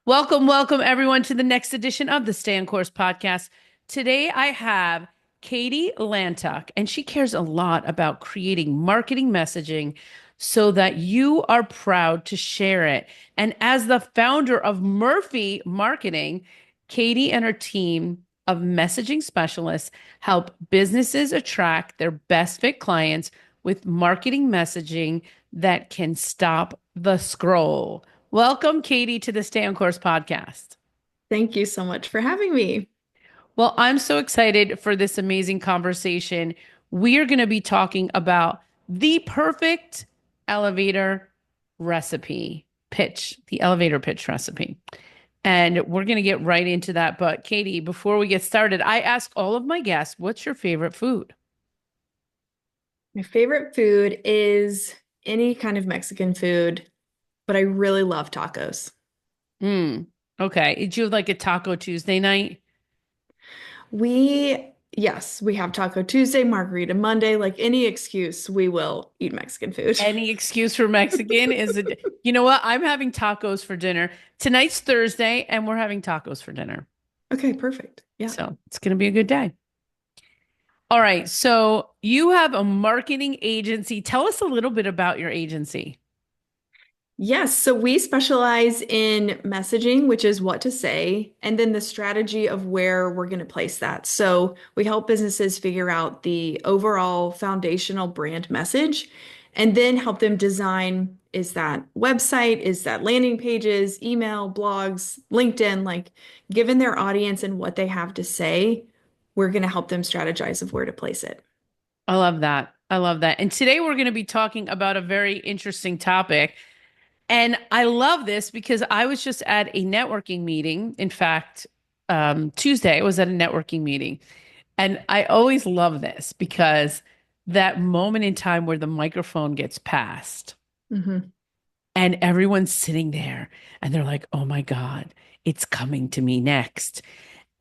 Welcome, welcome everyone to the next edition of the Stay on Course podcast. Today I have Katie Lantukh, and she cares a lot about creating marketing messaging so that you are proud to share it. And as the founder of Murphy Marketing, Katie and her team of messaging specialists help businesses attract their best fit clients with marketing messaging that can stop the scroll. Welcome, Katie, to the Stay on Course podcast. Thank you so much for having me. Well, I'm so excited for this amazing conversation. We are going to be talking about the perfect elevator recipe pitch, the elevator pitch recipe. And we're going to get right into that. But, Katie, before we get started, I ask all of my guests, what's your favorite food? My favorite food is any kind of Mexican food, but I really love tacos. Mm, okay. Did you have like a Taco Tuesday night? Yes, we have Taco Tuesday, Margarita Monday, like any excuse, we will eat Mexican food. Any excuse for Mexican is it? You know what? I'm having tacos for dinner. Tonight's Thursday, and we're having tacos for dinner. Okay, perfect. Yeah. So it's going to be a good day. All right. So you have a marketing agency. Tell us a little bit about your agency. Yes, so we specialize in messaging, which is what to say, and then the strategy of where we're going to place that. So we help businesses figure out the overall foundational brand message and then help them design, is that website, is that landing pages, email, blogs, LinkedIn, like given their audience and what they have to say, we're going to help them strategize of where to place it. I love that. I love that. And today we're going to be talking about a very interesting topic. And I love this because I was just at a networking meeting. In fact, Tuesday I was at a networking meeting. And I always love this because that moment in time where the microphone gets passed Hmm. and everyone's sitting there and they're like, oh my God, it's coming to me next.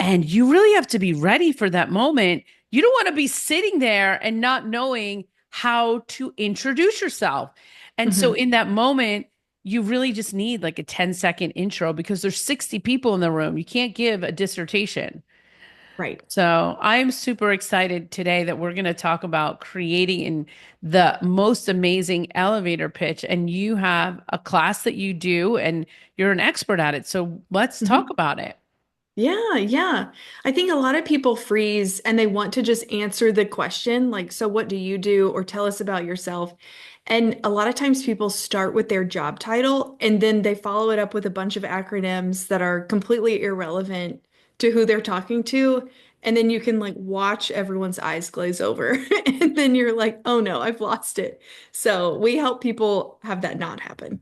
And you really have to be ready for that moment. You don't want to be sitting there and not knowing how to introduce yourself. And so Hmm. in that moment, you really just need like a 10-second intro because there's 60 people in the room. You can't give a dissertation. Right. So I'm super excited today that we're going to talk about creating the most amazing elevator pitch. And you have a class that you do, and you're an expert at it. So let's talk Mhm. about it. Yeah, yeah. I think a lot of people freeze and they want to just answer the question, like, so what do you do? Or tell us about yourself. And a lot of times people start with their job title and then they follow it up with a bunch of acronyms that are completely irrelevant to who they're talking to. And then you can like watch everyone's eyes glaze over. And then you're like, oh no, I've lost it. So we help people have that not happen.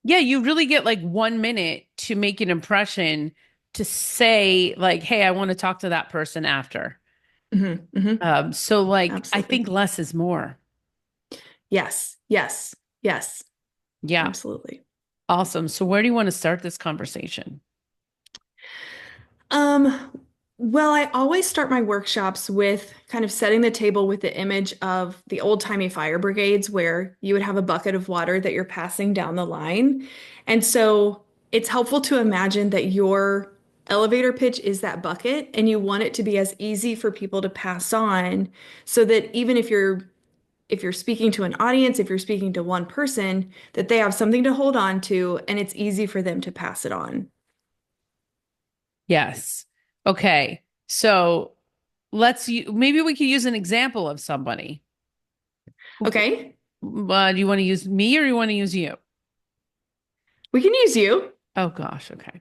Yeah, you really get like 1 minute to make an impression to say, like, hey, I want to talk to that person after. Hmm. Hmm. So like I Absolutely. think less is more. Yes, yes, yes, Yeah, absolutely. awesome. So where do you want to start this conversation? Um, well, I always start my workshops with kind of setting the table with the image of the old-timey fire brigades where you would have a bucket of water that you're passing down the line. And so it's helpful to imagine that your elevator pitch is that bucket and you want it to be as easy for people to pass on so that even if you're speaking to an audience, if you're speaking to one person, that they have something to hold on to and it's easy for them to pass it on. Yes. Okay. So maybe we could use an example of somebody. Okay, Do you want to use me or you want to use you? we can use you. Oh gosh, okay.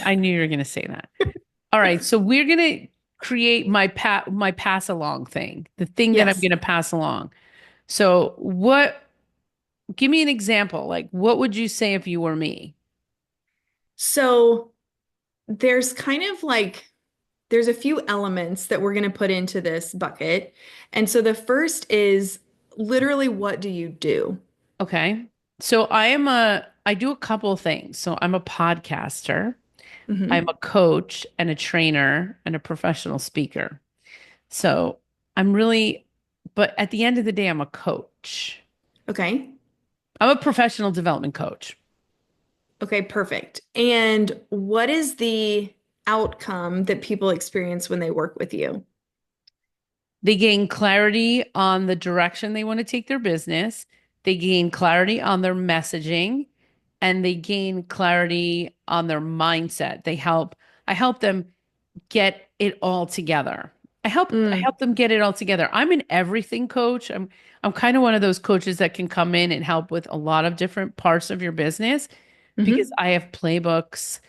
I knew you were going to say that. All right, so we're going to create my pass along thing, the thing that I'm Yes. going to pass along. So what give me an example. Like what would you say if you were me? So there's kind of like there's a few elements that we're going to put into this bucket. And so the first is literally what do you do? Okay. So I do a couple of things. So I'm a podcaster, I'm Hmm. a coach and a trainer and a professional speaker. So I'm really, but at the end of the day, I'm a coach. Okay. I'm a professional development coach. Okay, perfect. And what is the outcome that people experience when they work with you? They gain clarity on the direction they want to take their business. They gain clarity on their messaging and they gain clarity on their mindset. I help them get it all together. I Mm, help them get it all together. I'm an everything coach. I'm kind of one of those coaches that can come in and help with a lot of different parts of your business because hmm I have playbooks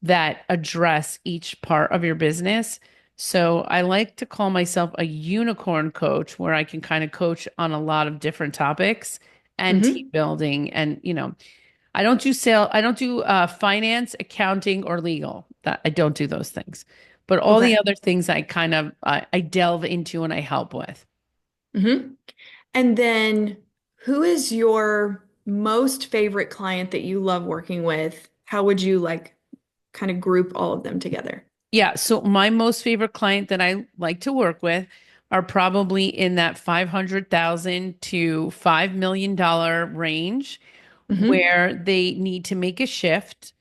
that address each part of your business. So I like to call myself a unicorn coach where I can kind of coach on a lot of different topics and team hmm building and I don't do finance, accounting, or legal. That I don't do those things. But all the Okay. other things I kind of I delve into and I help with. hmm And then who is your most favorite client that you love working with? How would you like kind of group all of them together? Yeah, so my most favorite client that I like to work with are probably in that 500,000 to $5 million range hmm where they need to make a shift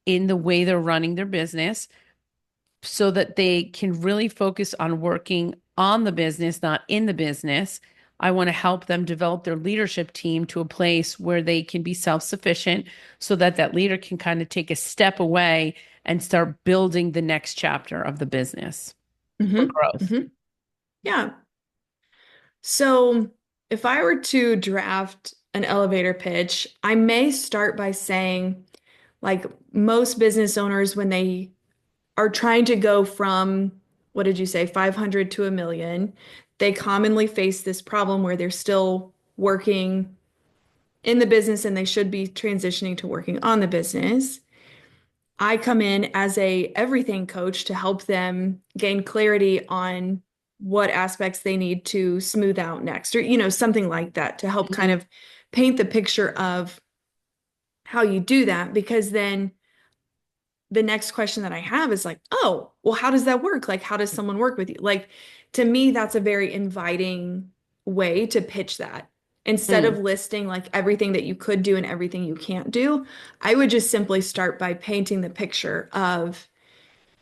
in the way they're running their business so that they can really focus on working on the business, not in the business. I want to help them develop their leadership team to a place where they can be self-sufficient so that that leader can kind of take a step away and start building the next chapter of the business for hmm growth. hmm Yeah. So if I were to draft an elevator pitch, I may start by saying, like most business owners, when they are trying to go from, what did you say, 500 to a million, they commonly face this problem where they're still working in the business and they should be transitioning to working on the business. I come in as a everything coach to help them gain clarity on what aspects they need to smooth out next, or something like that, to help kind Mhm. of paint the picture of how you do that. Because then the next question that I have is like, oh, well, how does that work? Like, how does someone work with you? Like, to me, that's a very inviting way to pitch that. Instead Mm. of listing like everything that you could do and everything you can't do, I would just simply start by painting the picture of,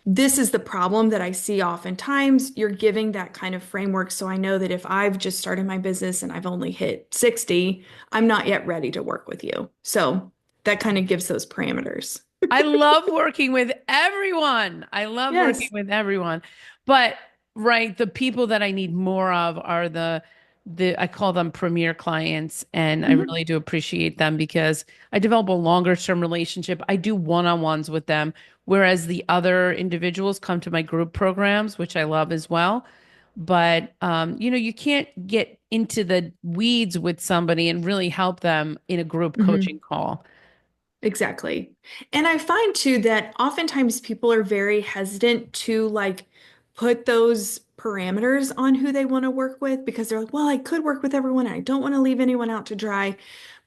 this is the problem that I see oftentimes. You're giving that kind of framework. So I know that if I've just started my business and I've only hit 60, I'm not yet ready to work with you. So that kind of gives those parameters. I love working with everyone. I love working Yes. with everyone. But right, the people that I need more of are the I call them premier clients and I Mhm. really do appreciate them because I develop a longer term relationship. I do one-on-ones with them whereas the other individuals come to my group programs, which I love as well. But you can't get into the weeds with somebody and really help them in a group coaching Mhm. call. Exactly. And I find too that oftentimes people are very hesitant to like put those parameters on who they want to work with because they're like, well, I could work with everyone and I don't want to leave anyone out to dry.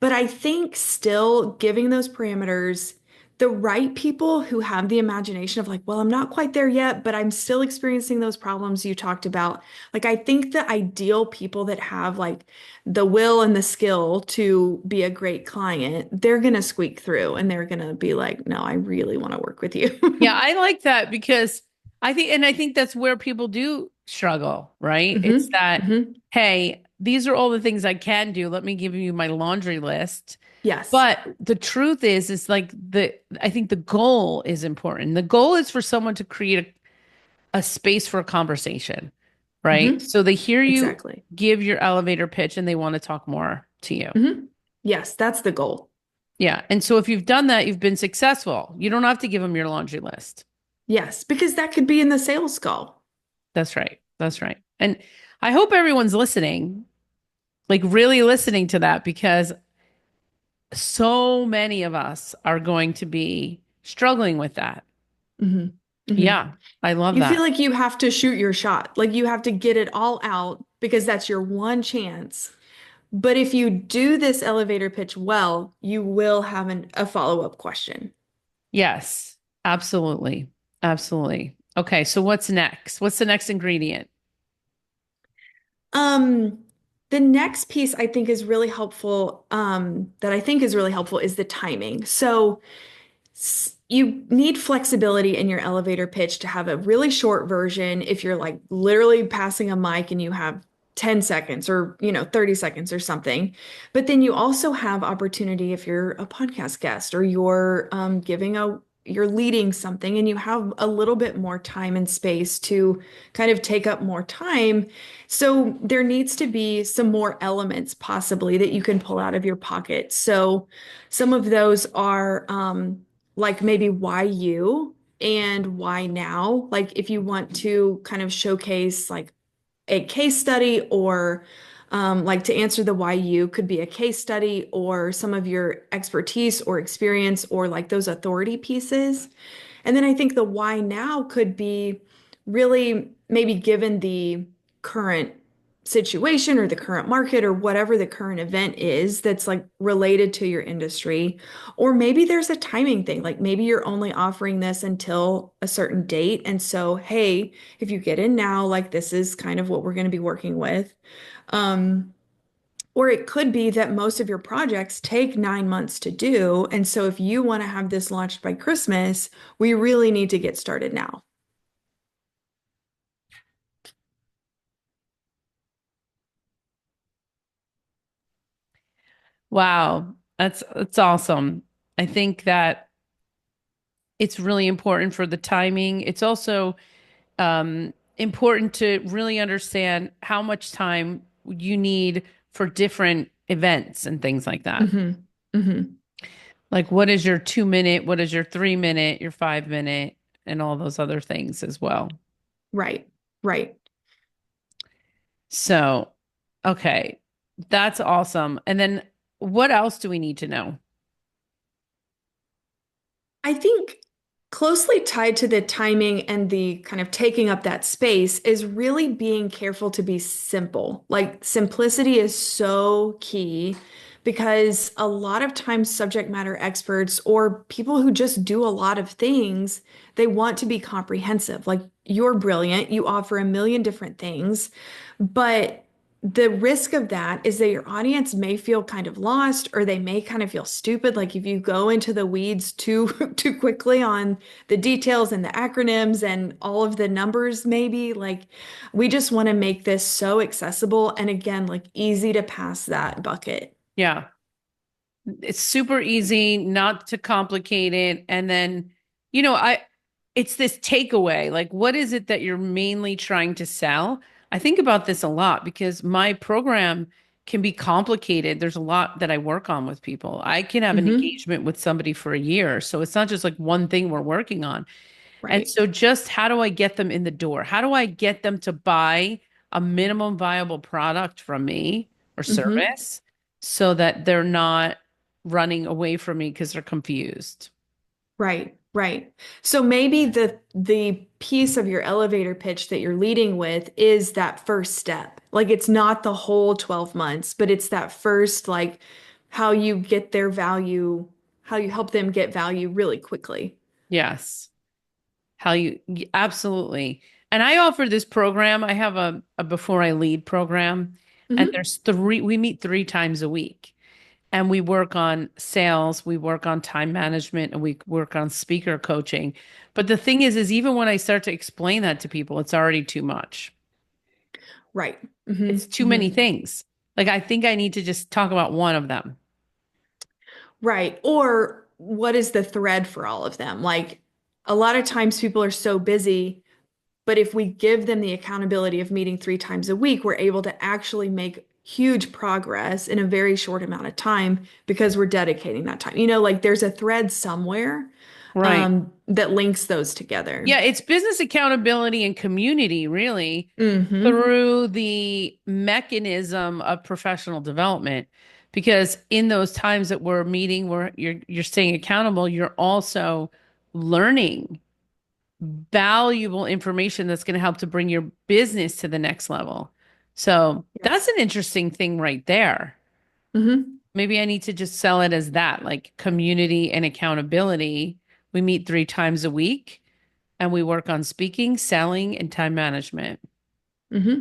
But I think still giving those parameters, the right people who have the imagination of like, well, I'm not quite there yet, but I'm still experiencing those problems you talked about. Like, I think the ideal people that have like the will and the skill to be a great client, they're going to squeak through and they're going to be like, no, I really want to work with you. Yeah, I like that because I think that's where people do struggle, right? It's hmm that, hmm hey, these are all the things I can do. Let me give you my laundry list. Yes. But the truth is like I think the goal is important. The goal is for someone to create a space for a conversation, right? hmm So they hear you Exactly. give your elevator pitch and they want to talk more to you. hmm Yes, that's the goal. Yeah. And so if you've done that, you've been successful. You don't have to give them your laundry list. Yes, because that could be in the sales call. That's right. That's right. And I hope everyone's listening, like really listening to that because so many of us are going to be struggling with that. hmm hmm Yeah, I love You feel that. like you have to shoot your shot, like you have to get it all out because that's your one chance. But if you do this elevator pitch well, you will have a follow-up question. Yes, absolutely. Absolutely. Okay, so what's next? What's the next ingredient? Um, the next piece I think is really helpful, that I think is really helpful is the timing. So You need flexibility in your elevator pitch to have a really short version if you're like literally passing a mic and you have 10 seconds or 30 seconds or something. But then you also have opportunity if you're a podcast guest or you're leading something and you have a little bit more time and space to kind of take up more time. So there needs to be some more elements possibly that you can pull out of your pocket. So some of those are like maybe why you and why now. Like if you want to kind of showcase like a case study or like to answer the why you could be a case study or some of your expertise or experience or like those authority pieces. And then I think the why now could be really maybe given the current situation or the current market or whatever the current event is that's like related to your industry. Or maybe there's a timing thing, like maybe you're only offering this until a certain date. And so, hey, if you get in now, like this is kind of what we're going to be working with. Um, or it could be that most of your projects take 9 months to do. And so if you want to have this launched by Christmas, we really need to get started now. Wow, that's awesome. I think that it's really important for the timing. It's also important to really understand how much time you need for different events and things like that. Hmm. Hmm. Like, what is your 2 minute? What is your 3 minute? Your 5 minute? And all those other things as well. Right. Right. So, okay, that's awesome. And then what else do we need to know? I think closely tied to the timing and the kind of taking up that space is really being careful to be simple. Like simplicity is so key because a lot of times subject matter experts or people who just do a lot of things, they want to be comprehensive. Like you're brilliant, you offer a million different things, but the risk of that is that your audience may feel kind of lost or they may kind of feel stupid. Like if you go into the weeds too too quickly on the details and the acronyms and all of the numbers, maybe like we just want to make this so accessible and again, like easy to pass that bucket. Yeah. It's super easy, not to complicate it. And then, it's this takeaway. Like, what is it that you're mainly trying to sell? I think about this a lot because my program can be complicated. There's a lot that I work on with people. I can have an Hmm. engagement with somebody for a year. So it's not just like one thing we're working on. And Right. so just how do I get them in the door? How do I get them to buy a minimum viable product from me or Hmm. service so that they're not running away from me because they're confused? Right, right. So maybe the piece of your elevator pitch that you're leading with is that first step. Like it's not the whole 12 months, but it's that first like how you get their value, how you help them get value really quickly. Yes. Absolutely. And I offer this program. I have a before I lead program, and Hmm. we meet 3 times a week. And we work on sales, we work on time management, and we work on speaker coaching. But the thing is even when I start to explain that to people, it's already too much. Right. Hmm. It's too Hmm. many things. Like I think I need to just talk about one of them. Right. Or what is the thread for all of them? Like a lot of times people are so busy. But if we give them the accountability of meeting 3 times a week, we're able to actually make huge progress in a very short amount of time because we're dedicating that time. Like there's a thread somewhere Right. that links those together. Yeah, it's business accountability and community, really, Hmm. through the mechanism of professional development. Because in those times that we're meeting, where you're staying accountable, you're also learning valuable information that's going to help to bring your business to the next level. So that's Yes. an interesting thing right there. Hmm. Maybe I need to just sell it as that, like community and accountability. We meet 3 times a week and we work on speaking, selling, and time management. Hmm.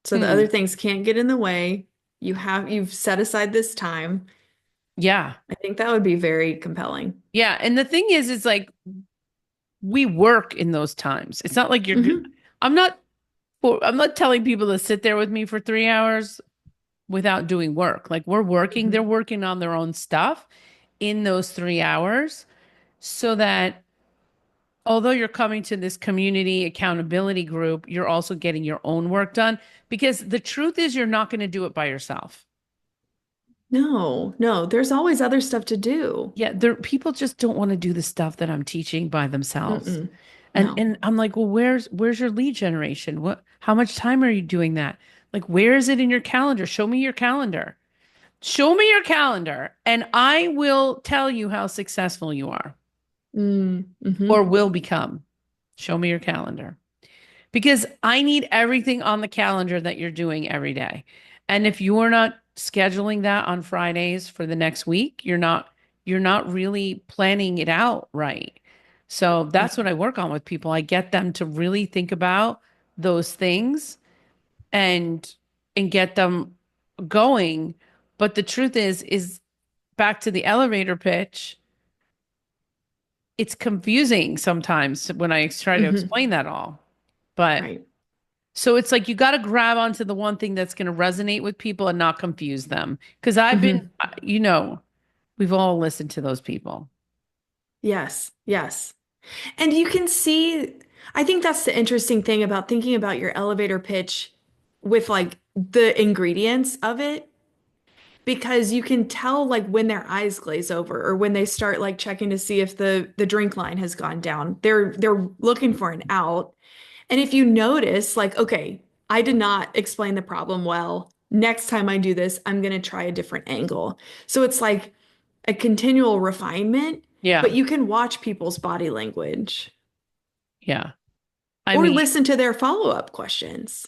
So the Hmm. other things can't get in the way. You've set aside this time. Yeah. I think that would be very compelling. Yeah. And the thing is like we work in those times. It's not like Hmm. I'm not, I'm not telling people to sit there with me for 3 hours without doing work. Like we're working, they're Hmm. working on their own stuff in those 3 hours so that although you're coming to this community accountability group, you're also getting your own work done because the truth is you're not going to do it by yourself. No, no, there's always other stuff to do. Yeah, there people just don't want to do the stuff that I'm teaching by themselves. Mm-mm. And No. and I'm like, "Well, where's your lead generation? What how much time are you doing that? Like where is it in your calendar? Show me your calendar. Show me your calendar and I will tell you how successful you are or Mm-hmm. will become. Show me your calendar." Because I need everything on the calendar that you're doing every day. And if you're not scheduling that on Fridays for the next week, you're not really planning it out right. So that's what I work on with people. I get them to really think about those things and get them going. But the truth is back to the elevator pitch, it's confusing sometimes when I try to Hmm. explain that all. But Right. so it's like you got to grab onto the one thing that's going to resonate with people and not confuse them. Because I've been, Hmm. we've all listened to those people. Yes, yes. And you can see, I think that's the interesting thing about thinking about your elevator pitch with like the ingredients of it, because you can tell like when their eyes glaze over or when they start like checking to see if the drink line has gone down. They're looking for an out. And if you notice like, okay, I did not explain the problem well. Next time I do this, I'm going to try a different angle. So it's like a continual refinement, but Yeah. you can watch people's body language Yeah. I or mean, listen to their follow-up questions.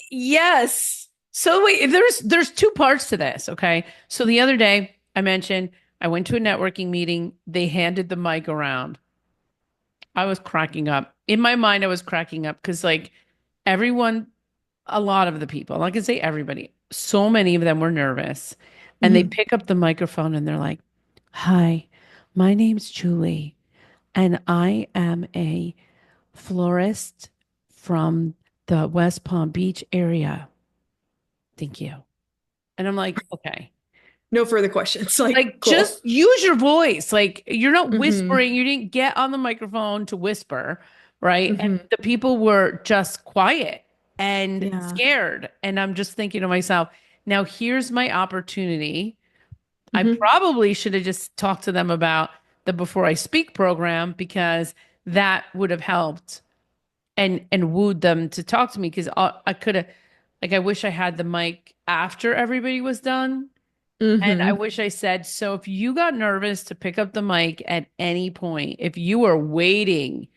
yes. So wait, there's two parts to this, okay? So the other day I mentioned I went to a networking meeting. They handed the mic around. I was cracking up. In my mind, I was cracking up because like everyone, a lot of the people, like I can say everybody, so many of them were nervous. And they Mhm. pick up the microphone and they're like, "Hi, my name's Julie, and I am a florist from the West Palm Beach area. Thank you." And I'm like, okay. No further questions. Like, Like, cool. just use your voice. Like, you're not Hmm. whispering. You didn't get on the microphone to whisper, right? And Hmm. the people were just quiet and Yeah. scared. And I'm just thinking to myself, now here's my opportunity. I Hmm. probably should have just talked to them about the Before I Speak program because that would have helped and wooed them to talk to me because I could have, like, I wish I had the mic after everybody was done. And I Hmm. wish I said, so if you got nervous to pick up the mic at any point, if you were waiting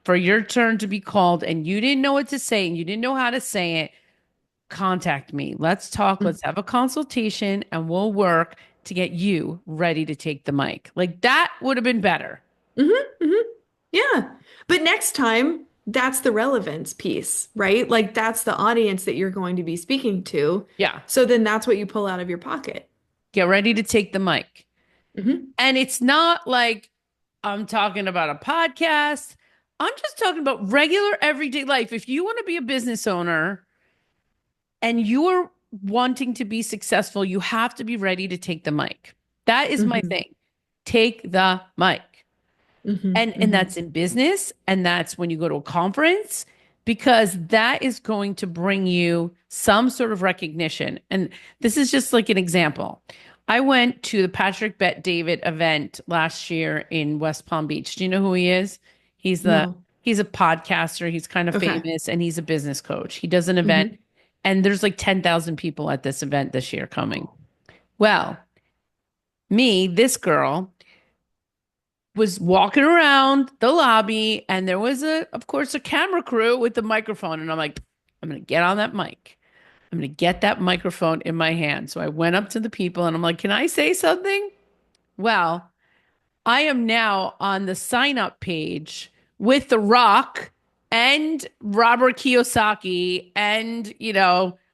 for your turn to be called and you didn't know what to say and you didn't know how to say it, contact me. Let's talk. Let's have a consultation and we'll work to get you ready to take the mic. Like that would have been better. Hmm. Hmm. Yeah. But next time, that's the relevance piece, right? Like that's the audience that you're going to be speaking to. Yeah. So then that's what you pull out of your pocket. Get ready to take the mic. Hmm. And it's not like I'm talking about a podcast. I'm just talking about regular everyday life. If you want to be a business owner and you're wanting to be successful, you have to be ready to take the mic. That is my Hmm. thing. Take the mic. Hmm. And Hmm. that's in business and that's when you go to a conference because that is going to bring you some sort of recognition. And this is just like an example. I went to the Patrick Bet David event last year in West Palm Beach. Do you know who he is? He's the No. he's a podcaster, he's kind of Okay. famous and he's a business coach. He does an event Hmm. and there's like 10,000 people at this event this year coming. Well, this girl was walking around the lobby and there was of course a camera crew with the microphone and I'm like I'm going to get on that mic. I'm going to get that microphone in my hand. So I went up to the people and I'm like, "Can I say something?" Well, I am now on the sign up page with The Rock and Robert Kiyosaki and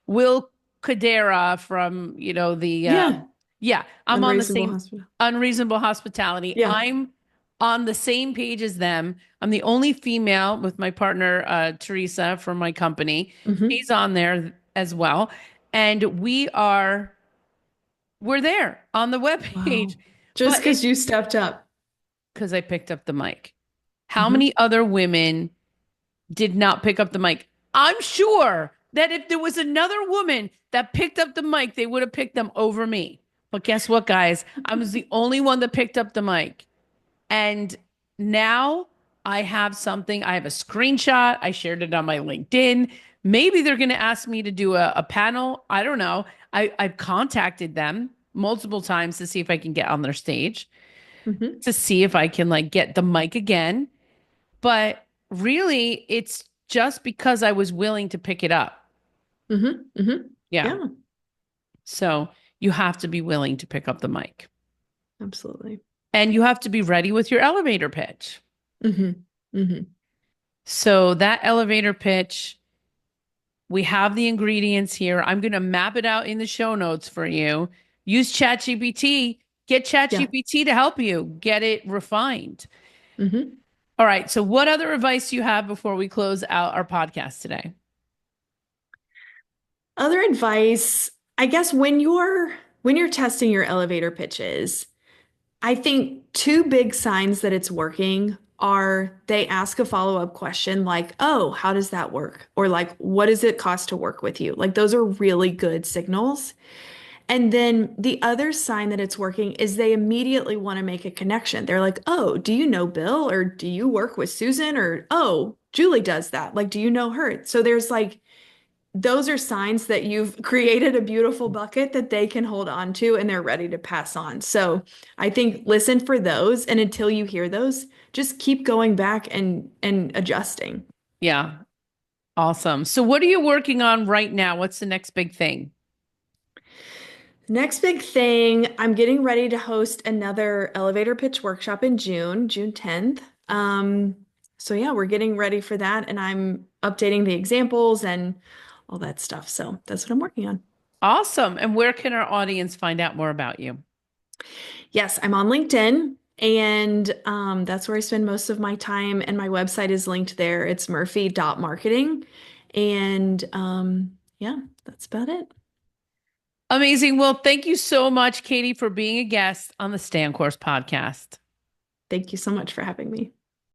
Will Cadera from the Yeah. Yeah, I'm on the Unreasonable same hospital. unreasonable hospitality. Yeah. I'm on the same page as them. I'm the only female with my partner, Teresa, from my company. Hmm. She's on there as well. And we're there on the webpage. Wow. Just But because it's you stepped up. because I picked up the mic. How Hmm. many other women did not pick up the mic? I'm sure that if there was another woman that picked up the mic, they would have picked them over me. But guess what, guys? I was the only one that picked up the mic. And now I have something. I have a screenshot. I shared it on my LinkedIn. Maybe they're going to ask me to do a panel. I don't know. I've contacted them multiple times to see if I can get on their stage, Hmm. to see if I can like get the mic again. But really, it's just because I was willing to pick it up. Hmm. Hmm. Yeah. Yeah, So you have to be willing to pick up the mic absolutely. and you have to be ready with your elevator pitch. Hmm. Hmm. So that elevator pitch, we have the ingredients here. I'm going to map it out in the show notes for you. Use ChatGPT. Get Yeah. ChatGPT to help you get it refined. Hmm. All right. So, what other advice do you have before we close out our podcast today? Other advice, I guess when you're testing your elevator pitches, I think two big signs that it's working are they ask a follow-up question like, "Oh, how does that work?" Or like, "What does it cost to work with you?" Like those are really good signals. And then the other sign that it's working is they immediately want to make a connection. They're like, "Oh, do you know Bill or do you work with Susan or oh, Julie does that. Like, do you know her?" So there's like those are signs that you've created a beautiful bucket that they can hold on to and they're ready to pass on. So I think listen for those, and until you hear those, just keep going back and adjusting. Yeah. Awesome. So, what are you working on right now? What's the next big thing? Next big thing, I'm getting ready to host another elevator pitch workshop in June, June 10th. So yeah, we're getting ready for that and I'm updating the examples and all that stuff. So that's what I'm working on. Awesome. And where can our audience find out more about you? Yes, I'm on LinkedIn, and that's where I spend most of my time. And my website is linked there. It's murphy.marketing. And yeah, that's about it. Amazing. Well, thank you so much, Katie, for being a guest on the Stay on Course podcast. Thank you so much for having me.